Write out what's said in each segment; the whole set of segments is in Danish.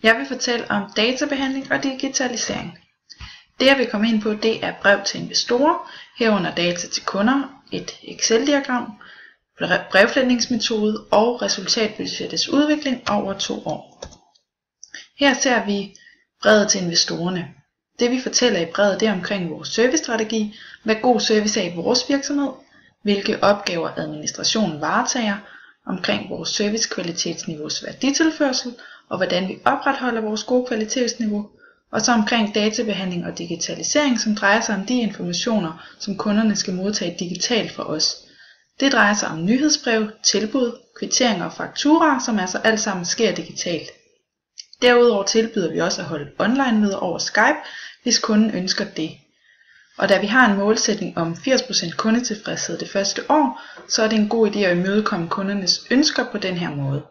Jeg vil fortælle om databehandling og digitalisering. Det jeg vil komme ind på, det er brev til investorer, herunder data til kunder, et Excel-diagram, brevfletningsmetode og resultatbudgettets udvikling over 2 år. Her ser vi brevet til investorerne. Det vi fortæller i brevet, det er omkring vores servicestrategi, hvad god service er i vores virksomhed, hvilke opgaver administrationen varetager, omkring vores servicekvalitetsniveaus værditilførsel, og hvordan vi opretholder vores gode kvalitetsniveau, og så omkring databehandling og digitalisering, som drejer sig om de informationer, som kunderne skal modtage digitalt fra os. Det drejer sig om nyhedsbrev, tilbud, kvitteringer og fakturaer, som altså alt sammen sker digitalt. Derudover tilbyder vi også at holde online-møder over Skype, hvis kunden ønsker det. Og da vi har en målsætning om 80% kundetilfredshed det første år, så er det en god idé at imødekomme kundernes ønsker på den her måde.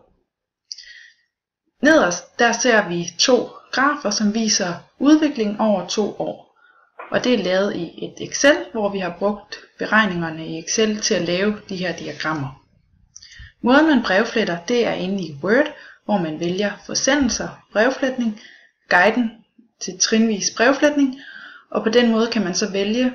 Nederst der ser vi 2 grafer, som viser udviklingen over 2 år. Og det er lavet i et Excel, hvor vi har brugt beregningerne i Excel til at lave de her diagrammer. Måden man brevfletter, det er inde i Word, hvor man vælger forsendelser, brevfletning, guiden til trinvis brevfletning, og på den måde kan man så vælge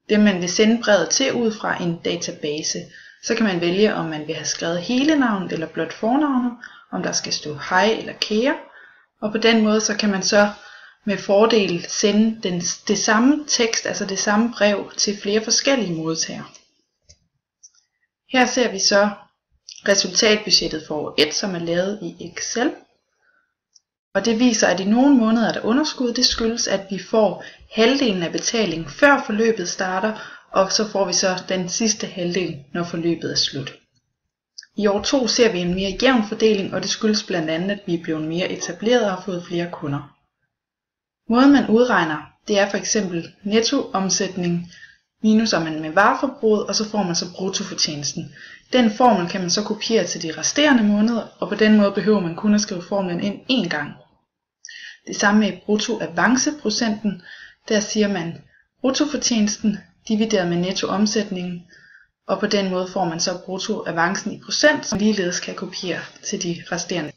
det man vil sende brevet til ud fra en database. Så kan man vælge om man vil have skrevet hele navnet eller blot fornavnet, om der skal stå hej eller kære, og på den måde så kan man så med fordel sende det samme tekst, altså det samme brev til flere forskellige modtagere. Her ser vi så resultatbudgettet for år 1, som er lavet i Excel. Og det viser, at i nogle måneder er der underskud. Det skyldes, at vi får halvdelen af betalingen før forløbet starter, og så får vi så den sidste halvdel, når forløbet er slut. I år 2 ser vi en mere jævn fordeling, og det skyldes blandt andet, at vi er blevet mere etableret og har fået flere kunder. Måden man udregner, det er for eksempel nettoomsætning minus om man med vareforbruget, og så får man så bruttofortjenesten. Den formel kan man så kopiere til de resterende måneder, og på den måde behøver man kun at skrive formlen ind én gang. Det samme med bruttoavanceprocenten. Der siger man bruttofortjenesten divideret med nettoomsætningen, og på den måde får man så bruttoavancen i procent, som ligeledes kan kopiere til de resterende.